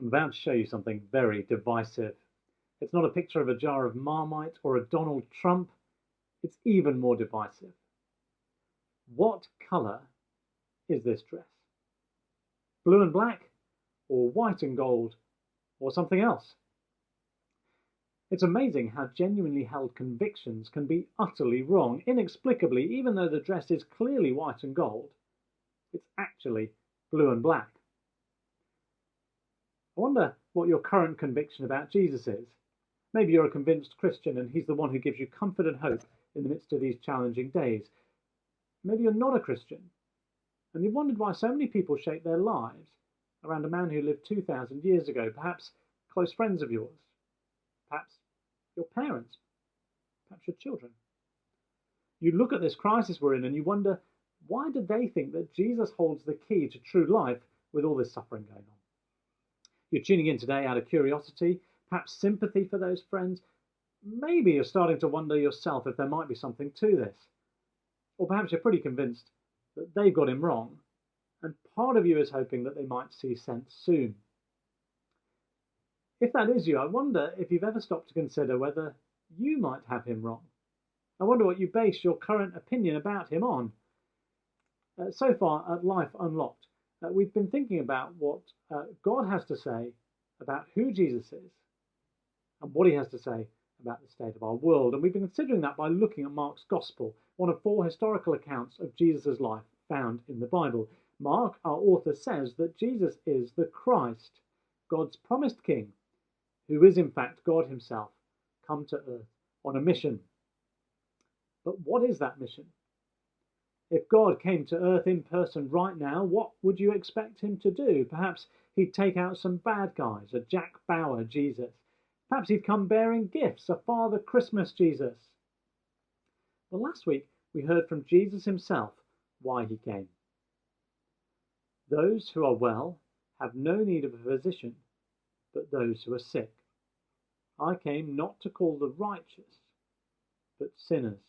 I'm about to show you something very divisive. It's not a picture of a jar of Marmite or a Donald Trump. It's even more divisive. What colour is this dress? Blue and black, or white and gold, or something else? It's amazing how genuinely held convictions can be utterly wrong. Inexplicably, even though the dress is clearly white and gold, it's actually blue and black. I wonder what your current conviction about Jesus is. Maybe you're a convinced Christian and he's the one who gives you comfort and hope in the midst of these challenging days. Maybe you're not a Christian and you've wondered why so many people shape their lives around a man who lived 2,000 years ago, perhaps close friends of yours, perhaps your parents, perhaps your children. You look at this crisis we're in and you wonder, why did they think that Jesus holds the key to true life with all this suffering going on? You're tuning in today out of curiosity, perhaps sympathy for those friends. Maybe you're starting to wonder yourself if there might be something to this. Or perhaps you're pretty convinced that they've got him wrong, and part of you is hoping that they might see sense soon. If that is you, I wonder if you've ever stopped to consider whether you might have him wrong. I wonder what you base your current opinion about him on. So far at Life Unlocked, we've been thinking about what God has to say about who Jesus is and what he has to say about the state of our world. And we've been considering that by looking at Mark's Gospel, one of 4 historical accounts of Jesus' life found in the Bible. Mark, our author, says that Jesus is the Christ, God's promised king, who is in fact God himself, come to earth on a mission. But what is that mission? If God came to earth in person right now, what would you expect him to do? Perhaps he'd take out some bad guys, a Jack Bauer Jesus. Perhaps he'd come bearing gifts, a Father Christmas Jesus. Well, last week we heard from Jesus himself why he came. Those who are well have no need of a physician, but those who are sick. I came not to call the righteous, but sinners.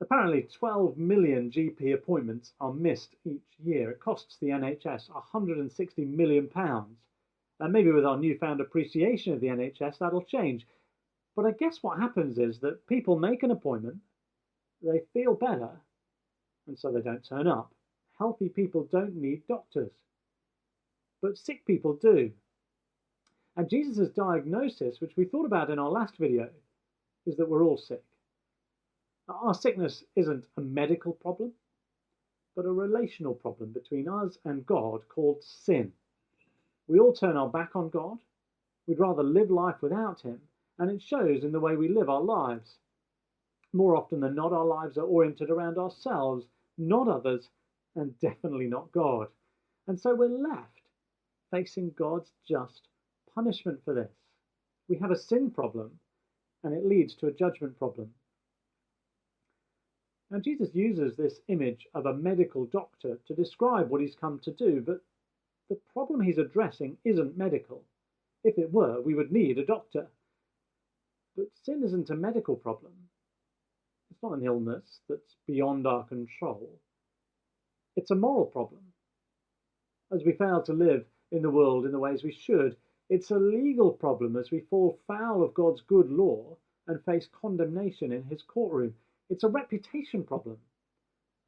Apparently 12 million GP appointments are missed each year. It costs the NHS £160 million. And maybe with our newfound appreciation of the NHS, that'll change. But I guess what happens is that people make an appointment, they feel better, and so they don't turn up. Healthy people don't need doctors, but sick people do. And Jesus' diagnosis, which we thought about in our last video, is that we're all sick. Our sickness isn't a medical problem, but a relational problem between us and God called sin. We all turn our back on God. We'd rather live life without him, and it shows in the way we live our lives. More often than not, our lives are oriented around ourselves, not others, and definitely not God. And so we're left facing God's just punishment for this. We have a sin problem, and it leads to a judgment problem. Now, Jesus uses this image of a medical doctor to describe what he's come to do, but the problem he's addressing isn't medical. If it were, we would need a doctor. But sin isn't a medical problem. It's not an illness that's beyond our control. It's a moral problem. As we fail to live in the world in the ways we should, it's a legal problem as we fall foul of God's good law and face condemnation in his courtroom. It's a reputation problem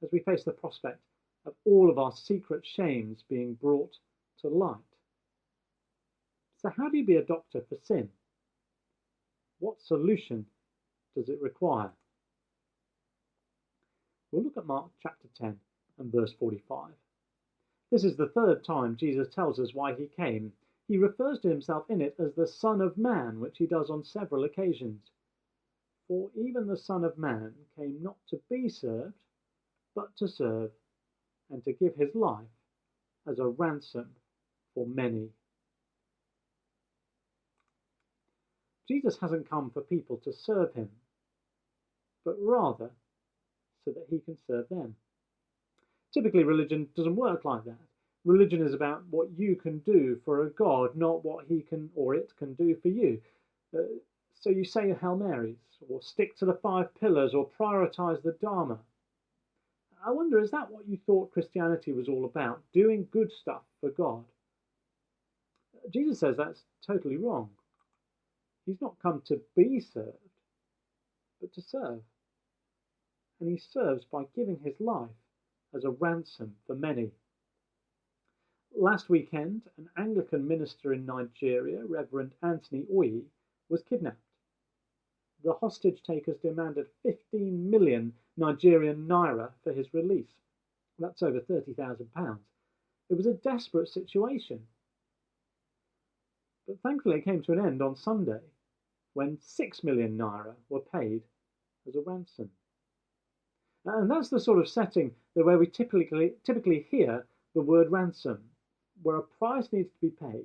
as we face the prospect of all of our secret shames being brought to light. So how do you be a doctor for sin? What solution does it require? We'll look at Mark chapter 10 and verse 45. This is the third time Jesus tells us why he came. He refers to himself in it as the Son of Man, which he does on several occasions. For even the Son of Man came not to be served, but to serve, and to give his life as a ransom for many. Jesus hasn't come for people to serve him, but rather so that he can serve them. Typically, religion doesn't work like that. Religion is about what you can do for a God, not what he can or it can do for you. So you say your Hail Marys, or stick to the 5 pillars, or prioritize the Dharma. I wonder, is that what you thought Christianity was all about? Doing good stuff for God? Jesus says that's totally wrong. He's not come to be served, but to serve. And he serves by giving his life as a ransom for many. Last weekend, an Anglican minister in Nigeria, Reverend Anthony Oyi, was kidnapped. The hostage takers demanded 15 million Nigerian naira for his release. That's over £30,000. It was a desperate situation. But thankfully it came to an end on Sunday, when 6 million naira were paid as a ransom. And that's the sort of setting where we typically hear the word ransom, where a price needs to be paid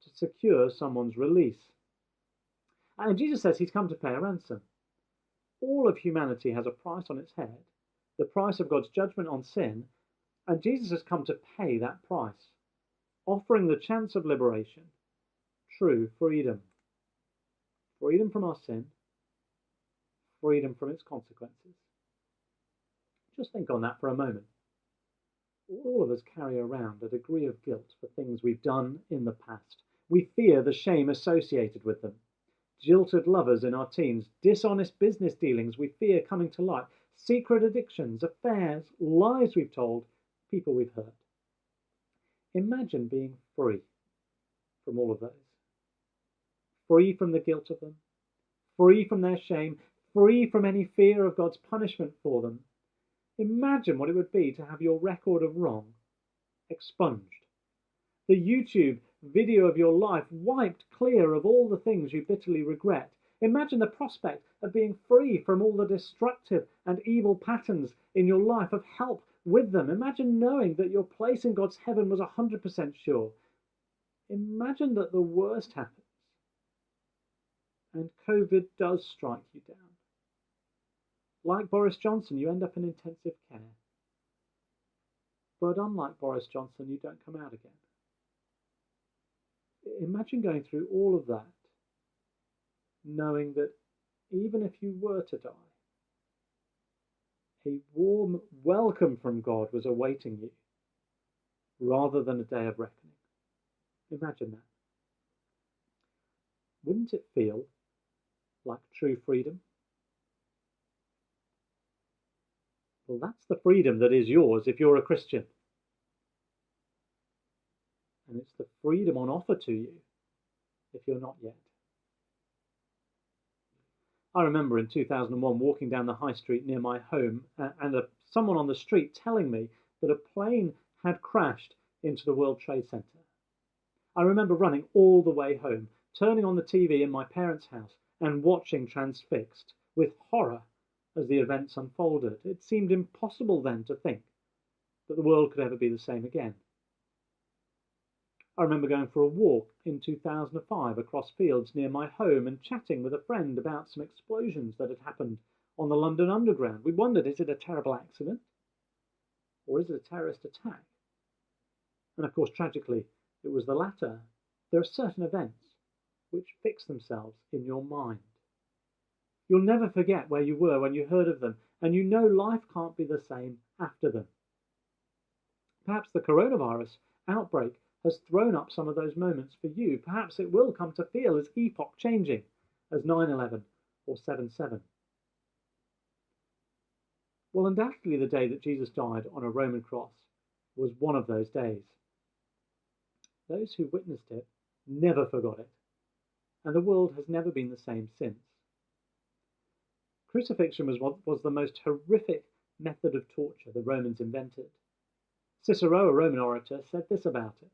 to secure someone's release. And Jesus says he's come to pay a ransom. All of humanity has a price on its head, the price of God's judgment on sin, and Jesus has come to pay that price, offering the chance of liberation, true freedom. Freedom from our sin, freedom from its consequences. Just think on that for a moment. All of us carry around a degree of guilt for things we've done in the past. We fear the shame associated with them. Jilted lovers in our teens, dishonest business dealings we fear coming to light, secret addictions, affairs, lies we've told, people we've hurt. Imagine being free from all of those. Free from the guilt of them, free from their shame, free from any fear of God's punishment for them. Imagine what it would be to have your record of wrong expunged. The YouTube video of your life wiped clear of all the things you bitterly regret. Imagine the prospect of being free from all the destructive and evil patterns in your life, of help with them. Imagine knowing that your place in God's heaven was 100% sure. Imagine that the worst happens and COVID does strike you down. Like Boris Johnson, you end up in intensive care. But unlike Boris Johnson, you don't come out again. Imagine going through all of that, knowing that even if you were to die, a warm welcome from God was awaiting you, rather than a day of reckoning. Imagine that. Wouldn't it feel like true freedom? Well, that's the freedom that is yours if you're a Christian. And it's the freedom on offer to you if you're not yet. I remember in 2001 walking down the high street near my home and someone on the street telling me that a plane had crashed into the World Trade Center. I remember running all the way home, turning on the TV in my parents' house and watching transfixed with horror as the events unfolded. It seemed impossible then to think that the world could ever be the same again. I remember going for a walk in 2005 across fields near my home and chatting with a friend about some explosions that had happened on the London Underground. We wondered, is it a terrible accident? Or is it a terrorist attack? And of course, tragically, it was the latter. There are certain events which fix themselves in your mind. You'll never forget where you were when you heard of them, and you know life can't be the same after them. Perhaps the coronavirus outbreak has thrown up some of those moments for you. Perhaps it will come to feel as epoch-changing as 9/11 or 7/7. Well, undoubtedly the day that Jesus died on a Roman cross was one of those days. Those who witnessed it never forgot it, and the world has never been the same since. Crucifixion was the most horrific method of torture the Romans invented. Cicero, a Roman orator, said this about it: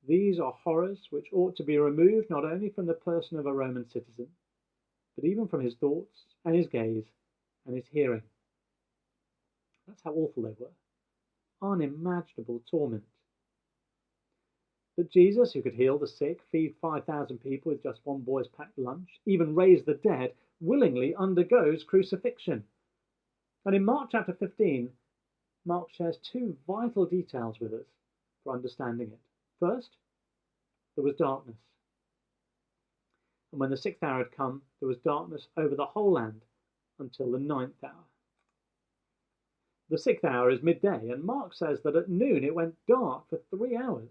"These are horrors which ought to be removed not only from the person of a Roman citizen, but even from his thoughts and his gaze and his hearing." That's how awful they were. Unimaginable torment. But Jesus, who could heal the sick, feed 5,000 people with just one boy's packed lunch, even raise the dead, willingly undergoes crucifixion. And in Mark chapter 15, Mark shares two vital details with us for understanding it. First, there was darkness. And when the 6th hour had come, there was darkness over the whole land until the 9th hour. The 6th hour is midday, and Mark says that at noon it went dark for 3 hours.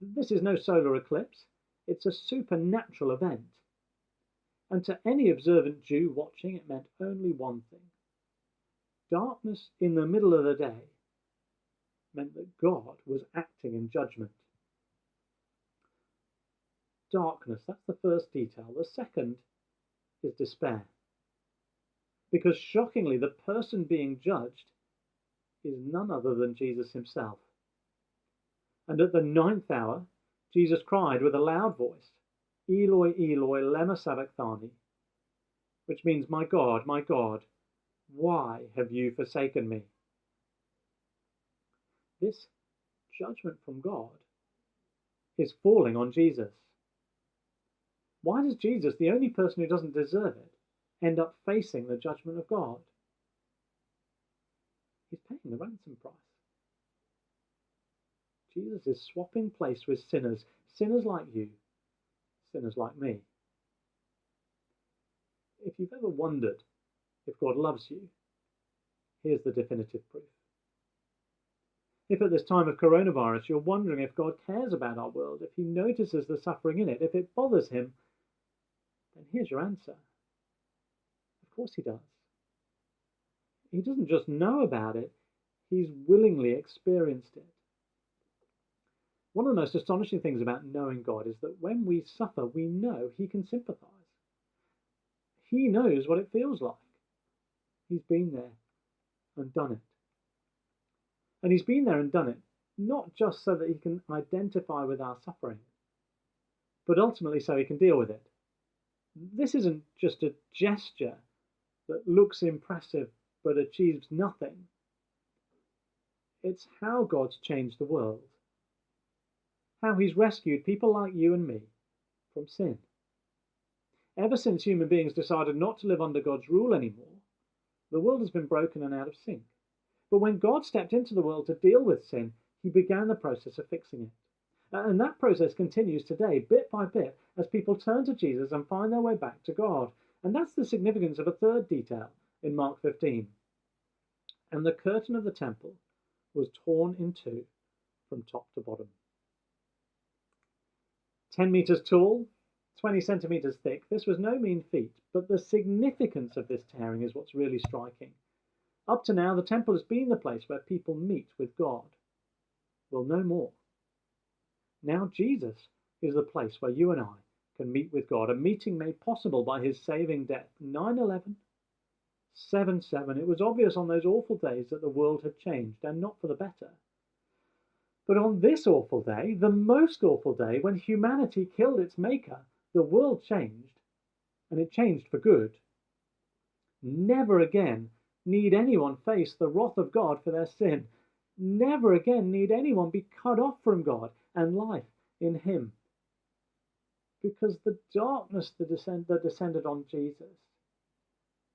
This is no solar eclipse, it's a supernatural event. And to any observant Jew watching, it meant only one thing. Darkness in the middle of the day meant that God was acting in judgment. Darkness, that's the first detail. The second is despair. Because shockingly, the person being judged is none other than Jesus himself. And at the 9th hour, Jesus cried with a loud voice, Eloi, Eloi, lema sabachthani, which means, my God, why have you forsaken me? This judgment from God is falling on Jesus. Why does Jesus, the only person who doesn't deserve it, end up facing the judgment of God? He's paying the ransom price. Jesus is swapping place with sinners, sinners like you, sinners like me. If you've ever wondered if God loves you, here's the definitive proof. If at this time of coronavirus you're wondering if God cares about our world, if he notices the suffering in it, if it bothers him, then here's your answer. Of course he does. He doesn't just know about it, he's willingly experienced it. One of the most astonishing things about knowing God is that when we suffer, we know he can sympathize. He knows what it feels like. He's been there and done it. And he's been there and done it, not just so that he can identify with our suffering, but ultimately so he can deal with it. This isn't just a gesture that looks impressive but achieves nothing. It's how God's changed the world. How he's rescued people like you and me from sin. Ever since human beings decided not to live under God's rule anymore, the world has been broken and out of sync. But when God stepped into the world to deal with sin, he began the process of fixing it. And that process continues today, bit by bit, as people turn to Jesus and find their way back to God. And that's the significance of a third detail in Mark 15. And the curtain of the temple was torn in two from top to bottom. 10 meters tall, 20 centimeters thick. This was no mean feat, but the significance of this tearing is what's really striking. Up to now, the temple has been the place where people meet with God. Well, no more. Now Jesus is the place where you and I can meet with God, a meeting made possible by his saving death. 9/11, 7/7, it was obvious on those awful days that the world had changed, and not for the better. But on this awful day, the most awful day, when humanity killed its maker, the world changed, and it changed for good. Never again need anyone face the wrath of God for their sin. Never again need anyone be cut off from God and life in him. Because the darkness that descended on Jesus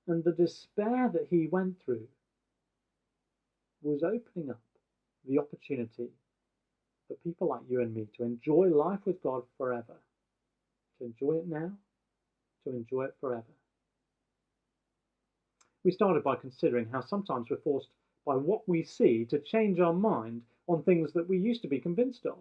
and the despair that he went through was opening up the opportunity for people like you and me to enjoy life with God forever. To enjoy it now, to enjoy it forever. We started by considering how sometimes we're forced by what we see to change our mind on things that we used to be convinced of.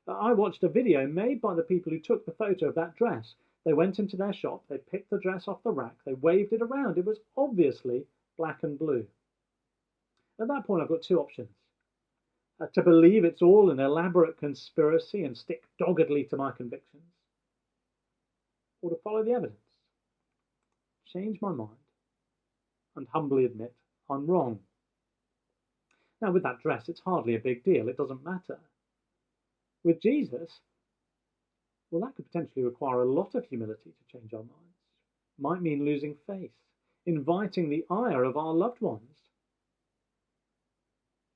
I watched a video made by the people who took the photo of that dress. They went into their shop, they picked the dress off the rack, they waved it around. It was obviously black and blue. At that point, I've got two options. To believe it's all an elaborate conspiracy and stick doggedly to my convictions, or to follow the evidence, change my mind, and humbly admit I'm wrong. Now, with that dress, it's hardly a big deal. It doesn't matter. With Jesus, well, that could potentially require a lot of humility to change our minds. Might mean losing faith, inviting the ire of our loved ones.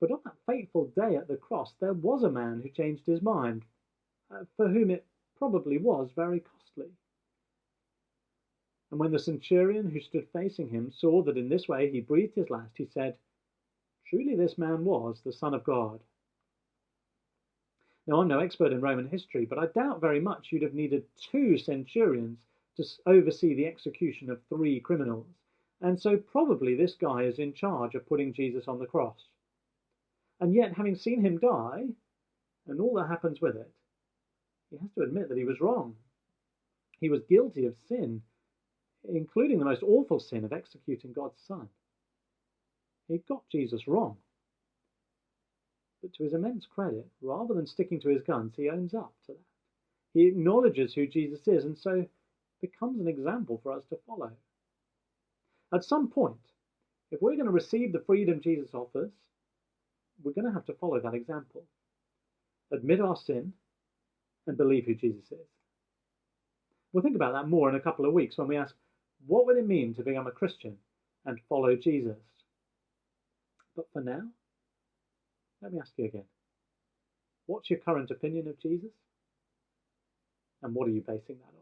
But on that fateful day at the cross, there was a man who changed his mind, for whom it probably was very costly. And when the centurion who stood facing him saw that in this way he breathed his last, he said, "Truly this man was the Son of God." Now, I'm no expert in Roman history, but I doubt very much you'd have needed 2 centurions to oversee the execution of 3 criminals. And so probably this guy is in charge of putting Jesus on the cross. And yet, having seen him die, and all that happens with it, he has to admit that he was wrong. He was guilty of sin, including the most awful sin of executing God's Son. He got Jesus wrong. But to his immense credit, rather than sticking to his guns, he owns up to that. He acknowledges who Jesus is and so becomes an example for us to follow. At some point, if we're going to receive the freedom Jesus offers, we're going to have to follow that example. Admit our sin and believe who Jesus is. We'll think about that more in a couple of weeks when we ask, what would it mean to become a Christian and follow Jesus? But for now, let me ask you again. What's your current opinion of Jesus? And what are you basing that on?